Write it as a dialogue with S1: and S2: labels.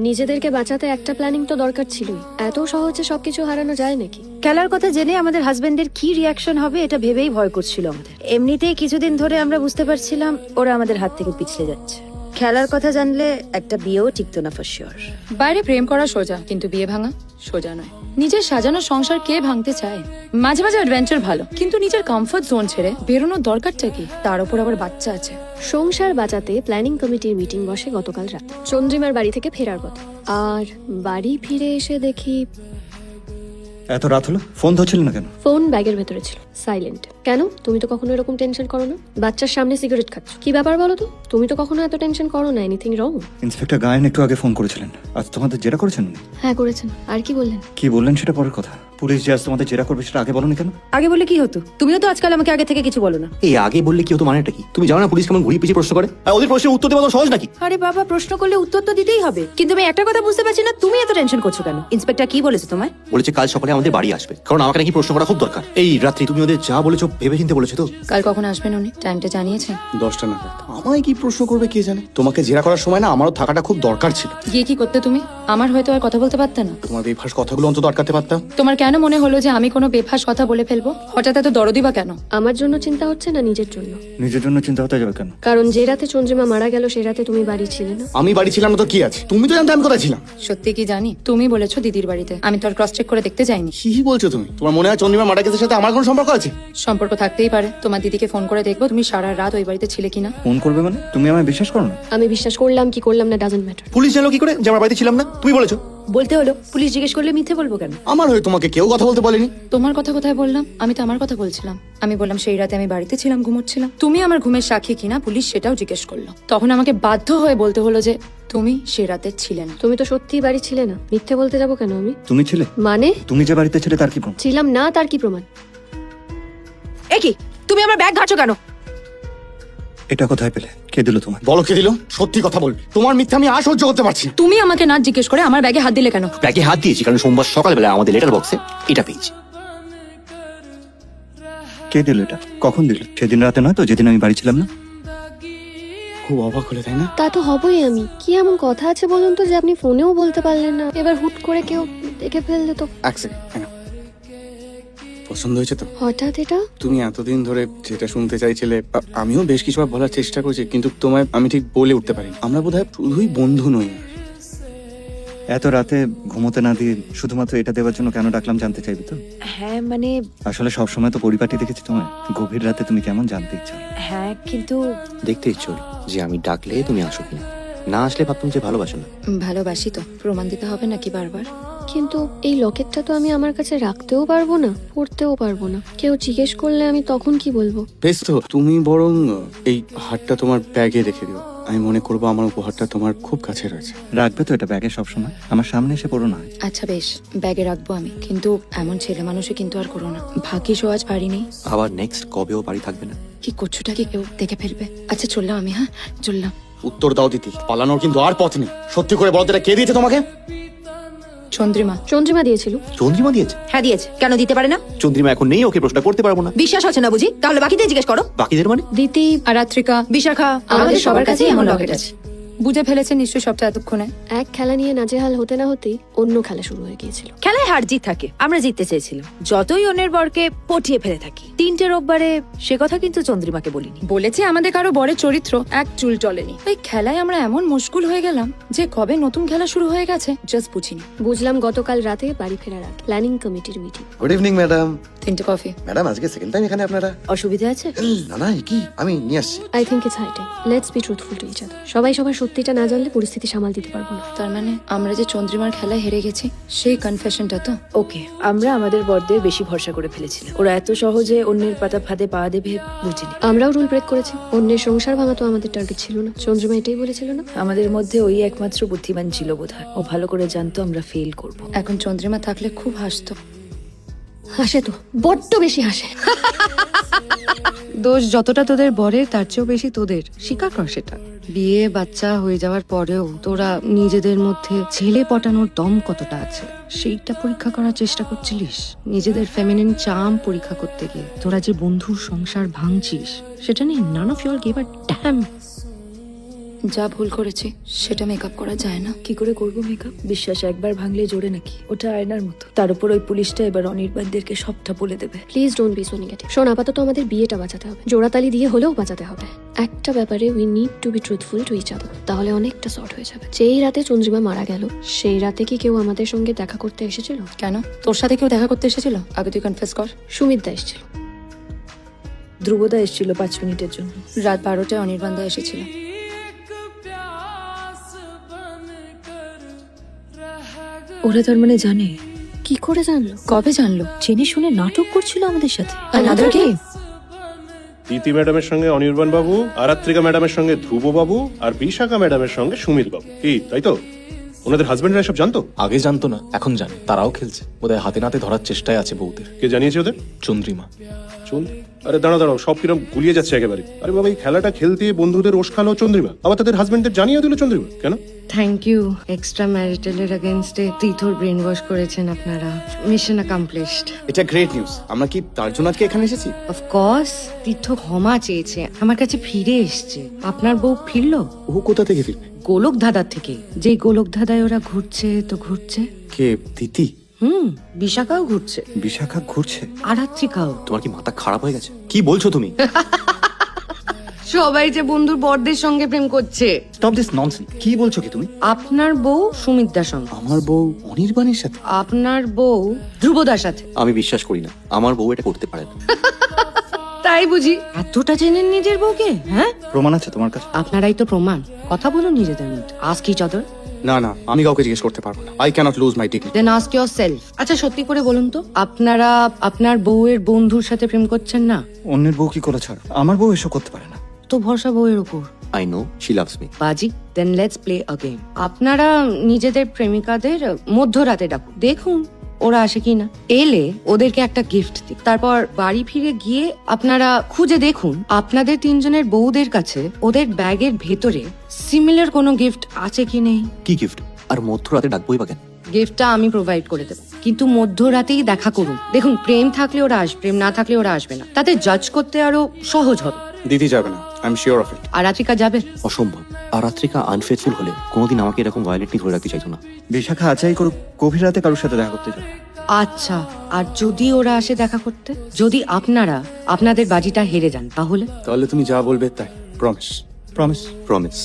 S1: নিজেদেরকে বাঁচাতে একটা প্ল্যানিং তো দরকার ছিলই। এত সহজে সবকিছু হারানো যায় নাকি?
S2: খেলার কথা জেনে আমাদের হাজবেন্ডের কি রিয়াকশন হবে এটা ভেবেই ভয় করছিল আমাদের। এমনিতেই কিছুদিন ধরে আমরা বুঝতে পারছিলাম ওরা আমাদের হাত থেকে পিছলে যাচ্ছে। খেলার কথা জানলে একটা বিয়েও টিকতো না ফর শিওর।
S3: বাইরে প্রেম করা সোজা, কিন্তু বিয়ে ভাঙা সোজা নয়। নিজের সাজানো সংসার কে ভাঙতে চায়? মাঝে মাঝে অ্যাডভেঞ্চার ভালো, কিন্তু নিজের কমফর্ট জোন ছেড়ে বেরোনোর দরকারটা কি? তার উপর আবার বাচ্চা আছে।
S1: সংসার বাঁচাতে প্ল্যানিং কমিটির মিটিং বসে গতকাল রাতে চন্দ্রিমার বাড়ি থেকে ফেরার কথা। আর বাড়ি ফিরে এসে দেখি
S4: এত রাত হলো, ফোন ধরছিল না কেন?
S1: ফোন ব্যাগের ভেতরে ছিল, সাইলেন্ট। কেন? তুমি তো কখনো এরকম টেনশন করো না। বাচ্চার সামনে সিগারেট খাচ্ছ, কি ব্যাপার বলো তো? তুমি তো কখনো এত টেনশন করো না। Anything wrong?
S4: ইন্সপেক্টর গায়েন একটু আগে ফোন করেছিলেন। আজ তোমাদের জেরা করেছেন উনি?
S1: হ্যাঁ করেছেন। আর কি বললেন?
S4: কি বললেন সেটা পরের কথা। পুলিশ যে আজ তোমাদের জেরা করবে সেটা আগে বলনি কেন?
S2: আগে বলে কি হতো? তুমিও তো আজকাল আমাকে আগে থেকে কিছু বলো না।
S5: এই আগে বললে কি হতো মানেটা কি? তুমি জানো না পুলিশ কেমন ঘুরিয়ে পিছিয়ে প্রশ্ন করে? আর ওদের প্রশ্নের উত্তর দেওয়া তো সহজ নাকি?
S2: আরে বাবা, প্রশ্ন করলে উত্তর তো দিতেই হবে। কিন্তু আমি একটা কথা বুঝতে পারছি না, তুমি এত টেনশন করছো কেন? ইন্সপেক্টর কি বলেছে তোমায়?
S5: বলেছে কাল সকালে আমাদের বাড়ি আসবে, কারণ আমাকে নাকি প্রশ্ন করা খুব দরকার। এই রাত্রি তুমি ওদের যা বলেছো ভেবে চিন্তে বলেছো তো?
S3: কাল কখন আসবেন উনি? টাইমটা জানিয়েছেন?
S6: 10টা নাগাদ। আমায় কি প্রশ্ন করবে কে জানে। তোমাকে জেরা করার সময় না আমারও থাকাটা খুব দরকার ছিল।
S3: গিয়ে কি করতে তুমি? আমার হয়তো আর কথা বলতে পারতে না।
S6: তোমার বেফাস কথাগুলো অন্তত আটকাতে পারতাম।
S3: তোমার কেন মনে হলো যে আমি কোনো বেফাস কথা বলে ফেলবো? হঠাৎ এত দরদি বা কেন?
S1: আমার জন্য চিন্তা হচ্ছে না নিজের জন্য?
S4: নিজের জন্য চিন্তা হতে যাবে কেন?
S1: কারণ যে রাতে চন্দ্রিমা মারা গেল সে রাতে তুমি বাড়ি ছিলে না।
S6: আমি বাড়ি ছিলাম না তো কি আছে? তুমি তো জানতে আমি কোথায় ছিলাম।
S3: সত্যি কি জানি? তুমি বলেছো দিদির বাড়িতে, আমি তো আর ক্রস চেক করে দেখতে যাইনি।
S6: কি বলছো তুমি? তোমার মনে হয় চন্দ্রিমা মারা গেছে সাথে আমার কোনো সম্পর্ক আছে?
S3: সম্পর্ক থাকতেই পারে। তোমার দিদিকে ফোন করে দেখবো তুমি সারা রাত ওই বাড়িতে ছিলে কিনা।
S4: ফোন করবে মানে? তুমি আমায় বিশ্বাস করো না?
S1: আমি বিশ্বাস করলাম কি করলাম না ডাজন্ট ম্যাটার।
S6: পুলিশ জানলো কি করে যে আমার বাড়িতে ছিলাম না? তুমি বলেছো।
S2: বলতে হলো, পুলিশ জিজ্ঞেস করলে মিথ্যে বলবো কেন?
S6: আমার হয়ে তোমাকে কেউ কথা বলতে বলেনি।
S3: তোমার কথা কোথায় বললাম? আমি তো আমার কথা বলছিলাম। আমি বললাম সেই রাতে আমি বাড়িতে ছিলাম, ঘুমোচ্ছিলাম। তুমি আমার ঘুমের সাক্ষী কিনা পুলিশ সেটাও জিজ্ঞেস করলো। তখন আমাকে বাধ্য হয়ে বলতে হলো যে তুমি সে রাতে ছিলে না।
S1: তুমি তো সত্যিই বাড়ি ছিলে না, মিথ্যে বলতে যাবো কেন আমি?
S4: তুমি ছিলে?
S1: মানে?
S4: তুমি যে বাড়িতে ছিলে তার কি প্রমাণ?
S1: ছিলাম না, তার কি প্রমাণ?
S2: এ কি, তুমি আমার ব্যাগ ঘাঁটো কেন?
S4: এটা কোথায় পেলে? কে দিল তোমার?
S6: বলো কে দিল? সত্যি কথা বলবে। তোমার মিথ্যা আমি আর সহ্য করতে পারছি না।
S3: তুমি আমাকে না জিজ্ঞেস করে আমার ব্যাগে হাত দিলে কেন?
S5: ব্যাগে হাত দিয়েছি কারণ সোমবার সকালবেলা আমাদের লেটার বক্সে এটা পেয়েছি।
S4: কে দিল এটা? কখন দিল? সেদিন রাতে নয় তো, যেদিন আমি বাড়ি ছিলাম না?
S6: খুব অবাক হলে তাই না?
S1: তা তো হবই আমি। কি এমন কথা আছে বলুন তো যে আপনি ফোনেও বলতে পারলেন না, এবার হুট করে কেউ দেখে ফেললে তো?
S6: এক সেকেন্ড। পছন্দ হয়েছে তো?
S1: হঠাৎ এটা?
S6: তুমি এতদিন ধরে যেটা শুনতে চাইছিলে আমিও বেশ কিছুবার বলার চেষ্টা করেছি, কিন্তু তোমায় আমি ঠিক বলে উঠতে পারি। আমরা বোধহয় শুধুই বন্ধু নই।
S4: এত রাতে ঘুমোতে না দিয়ে শুধুমাত্র এটা দেওয়ার জন্য কেন ডাকলাম জানতে চাইবে তো?
S2: হ্যাঁ মানে,
S4: আসলে সবসময় তো পরিপাটি দেখেছি তোমায়, গভীর রাতে তুমি কেমন জানতে ইচ্ছা।
S2: হ্যাঁ কিন্তু
S5: দেখতে ইচ্ছে হলো যে আমি ডাকলে তুমি আসো কিনা। না আসলে ভাবতাম যে ভালোবাসো না।
S3: ভালোবাসি তো, প্রমাণ দিতে হবে নাকি বারবার?
S1: কিন্তু এই লকেটটা তো আমি আমার কাছে রাখতেও পারবো না, পড়তেও পারবো না। কেউ জিজ্ঞেস করলে আমি তখন কি বলবো?
S6: বেশ তো, তুমি বরং এই হারটা তোমার ব্যাগে রেখে দিও। আমি মনে করবো আমার উপহারটা তোমার খুব কাছে রয়েছে।
S4: রাখবে তো এটা ব্যাগে সবসময়? আমার সামনে এসে পড়ো না।
S3: আচ্ছা বেশ, ব্যাগে রাখবো আমি, কিন্তু এমন ছেলে মানুষে কিন্তু আর করো না। ভাগ্যিস ও আজ পারিনি।
S5: আবার নেক্সট কবেও বাড়ি থাকবে না।
S3: কি করছোটা কি কেউ দেখে ফেলবে? আচ্ছা চললাম আমি, হ্যাঁ চললাম।
S6: উত্তর দাও দিতি, পালানোর কিন্তু আর পথ নেই। সত্যি করে বলো, এটা কে দিয়েছে তোমাকে?
S3: চন্দ্রিমা।
S1: চন্দ্রিমা দিয়েছিল।
S5: চন্দ্রিমা দিয়েছে?
S2: হ্যাঁ দিয়েছে, কেন দিতে পারে না?
S5: চন্দ্রিমা এখন নেই, ওকে প্রশ্ন করতে পারবো না।
S2: বিশ্বাস হচ্ছে না বুঝি? তাহলে বাকিদের জিজ্ঞেস করো।
S5: বাকিদের মানে?
S1: দিতি,
S3: আর রাত্রিকা,
S2: বিশাখা,
S1: আমাদের সবার কাছেই এমন লকেট আছে।
S3: বুঝে ফেলেছেন নিশ্চয়ই সবটা এতক্ষণে।
S1: এক খেলা নিয়ে নাজেহাল হতে না হতেই অন্য খেলা শুরু হয়ে গিয়েছিল।
S2: খেলায় হার জিত থাকে, আমরা জিততে চেয়েছিলাম। যতই অন্যের বরকে পটিয়ে ফেলে থাকি, 3টে রোববারে সে কথা কিন্তু চন্দ্রিমাকে বলিনি।
S3: বলেছে আমাদের কারো বরের চরিত্র এক চুল চলেনি। ওই খেলায় আমরা এমন মুশকুল হয়ে গেলাম যে কবে নতুন খেলা শুরু হয়ে গেছে জাস্ট বুঝিনি।
S1: বুঝলাম গতকাল রাতে বাড়ি ফেরার আগে প্ল্যানিং কমিটির মিটিং।
S7: Good evening madam.
S3: 3টে কফি।
S7: ম্যাডাম আজকে সেকেন্ড টাইম এখানে আপনারা?
S2: অসুবিধা আছে?
S7: না না, কি আমি নিয়ে আসছি।
S1: I think it's high time let's be truthful to each other. সবাই সবার সত্যিটা না জানলে পরিস্থিতি সামাল দিতে পারবো না।
S3: তার মানে আমরা যে চন্দ্রিমার খেলায় হেরে গেছি সেই কনফেশনটা তো?
S2: ওকে, আমরা আমাদের বরদের বেশি ভরসা করে ফেলেছিলাম। ওরা এত সহজে অন্যের পাতা ফাঁদে পা দেবে বুঝিনি।
S1: আমরাও রুল ব্রেক করেছি। অন্যের সংসার ভাঙা তো আমাদের টার্গেট ছিল না। চন্দ্রিমা এটাই বলেছিল না?
S2: আমাদের মধ্যে ওই একমাত্র বুদ্ধিমান ছিল বোধহয়। ও ভালো করে জানতো আমরা ফেল করব।
S3: এখন চন্দ্রিমা থাকলে খুব হাসতো।
S1: হাসে তো, বড্ড বেশি হাসে।
S8: দোষ যতটা তোদের বরের তার চেয়েও বেশি তোদের, স্বীকার কর সেটা। বিয়ে বাচ্চা হয়ে যাওয়ার পরেও তোরা নিজেদের মধ্যে ছেলে পটানোর দম কতটা আছে সেইটা পরীক্ষা করার চেষ্টা করছিলিস। নিজেদের ফেমিনিন চার্ম পরীক্ষা করতে গিয়ে তোরা যে বন্ধুর সংসার ভাঙছিস সেটা নিয়ে none of you all give a damn.
S3: যা ভুল করেছি সেটা মেকআপ করা যায় না।
S2: কি করে করবো মেকআপ? বিশ্বাস একবার ভাঙলে জোরে নাকি? ওটা আয়নার মতো। তার উপর ওই পুলিশটা এবার অনির্বাণদেরকে সবটা বলে দেবে।
S1: Please don't be so negative. শোন, আপাতত আমাদের বিয়েটা বাঁচাতে হবে, জোড়াতালি দিয়ে হলেও বাঁচাতে হবে। একটা ব্যাপারে we need to be truthful to each other, তাহলে অনেকটা সর্ট হয়ে যাবে। যেই রাতে চন্দ্রিমা মারা গেল সেই রাতে কি কেউ আমাদের সঙ্গে দেখা করতে এসেছিল?
S3: কেন, তোর সাথে কেউ দেখা করতে এসেছিল? আগে তুই কনফেস কর।
S1: সুমিতদা এসেছিল।
S2: ধ্রুবদা এসেছিল 5 মিনিটের জন্য।
S3: রাত 12টায় অনির্বাণদা এসেছিল।
S2: ওরা তার মানে জানে?
S1: কি করে জানলো?
S3: কবে জানলো?
S2: জেনে শুনে নাটক করছিল আমাদের সাথে।
S3: Another game?
S9: প্রীতি ম্যাডামের সঙ্গে অনির্বাণ বাবু, আরাত্রিকা ম্যাডামের সঙ্গে ধ্রুব বাবু, আর বিশাখা ম্যাডামের সঙ্গে সুমিত বাবু। কি তাই তো? ওনাদের হাজবেন্ডরা সব জানতো?
S10: আগে জানতো না, এখন জানে। তারাও খেলছে, ওদের হাতে নাতে ধরার চেষ্টায় আছে বউদের।
S9: কে জানিয়েছে ওদের?
S10: চন্দ্রিমা।
S9: আরে দাঁড়াও দাঁড়াও, সব কিরম গুলিয়ে যাচ্ছে একেবারে। আরে বাবা, এই খেলাটা খেলতে বন্ধুদের ওষ খালো চন্দ্রিমা, আবার তাদের হাজবেন্ডদের জানিয়ে দিল চন্দ্রিমা। কেন?
S8: Thank you. এক্সট্রা ম্যারিটালের এগেনস্টে তীর্থর ব্রেন ওয়াশ করেছেন আপনারা। Mission accomplished.
S6: এটা গ্রেট নিউজ। আমরা কি তার জন্য আজকে এখানে এসেছি?
S8: অফকোর্স তীর্থ ক্ষমা চেয়েছে, আমার কাছে ফিরে এসছে। আপনার বউ ফিরলো
S6: ও কোথা থেকে ফিরবে?
S8: গোলক ধাঁধার থেকে। যেই গোলক ধাঁধায় ওরা ঘুরছে তো ঘুরছে।
S6: কে? দিতি?
S8: বিশাখাও ঘুরছে,
S4: বিশাখা ঘুরছে?
S8: আরাত্রিকাও।
S5: তোমার কি মাথা খারাপ হয়ে গেছে? কি বলছো তুমি?
S8: সবাই যে বন্ধুর বরদের সঙ্গে প্রেম করছে।
S4: Stop this nonsense. কি বলছো কি তুমি?
S8: আপনার বউ সুমিতদার সঙ্গে,
S6: আমার বউ অনির্বাণের সাথে?
S8: আপনার বউ ধ্রুবদার সাথে।
S5: আমি বিশ্বাস করি না, আমার বউ এটা করতে পারে না।
S8: তাই বুঝি? এতটা চেনেন নিজের বউকে? হ্যাঁ,
S4: প্রমাণ আছে তোমার কাছে?
S8: আপনারাই তো প্রমাণ। কথা বলুন নিজেদের মধ্যে। Ask each other.
S6: না না, আমি কাউকে জিজ্ঞেস করতে পারবো না। I can't lose my dignity.
S8: Then ask yourself. আচ্ছা সত্যি করে বলুন তো, আপনারা আপনার বউয়ের বন্ধুর সাথে প্রেম করছেন না?
S4: অন্যের বউ কি করে ছাড়? আমার বউ এসব করতে পারে না।
S8: তো ভরসা বউয়ের উপর।
S5: I know she loves me.
S8: বাজি, then let's play a game. আপনারা নিজেদের প্রেমিকাদের মধ্যরাতে ডাকুন, দেখুন ওরা আসে কিনা। এলে ওদেরকে একটা গিফট দিন। তারপর বাড়ি ফিরে গিয়ে আপনারা খুঁজে দেখুন আপনাদের তিনজনের বউদের কাছে ওদের ব্যাগের ভেতরে সিমিলার কোনো গিফট আছে কি নেই।
S5: কি গিফট? আর মধ্যরাতে ডাকবোই বা কেন?
S8: গিফটটা আমি প্রোভাইড করে দেবো, কিন্তু মধ্যরাতেই দেখা করুন। দেখুন, প্রেম থাকলে ওরা আসবে, প্রেম না থাকলে ওরা আসবে না। তাতে জাজ করতে আরো সহজ হবে।
S6: দিদি যাবে না, I am sure of it.
S8: আর রাত্রিকা যাবে?
S5: অসম্ভব। আর রাত্রিকা আনফেথফুল হলে কোনোদিন আমাকে এরকম ভায়োলেন্টলি ধরে রাখতে চাইতো না।
S4: বিশাখা আচাই করুক, গভীর রাতে কারোর সাথে দেখা করতে যাবে।
S8: আচ্ছা, আর যদি ওরা আসে দেখা করতে, যদি আপনারা আপনাদের বাজিটা হেরে যান, তাহলে?
S6: তাহলে তুমি যা বলবে তাই। প্রমিস।
S4: প্রমিস?
S5: প্রমিস।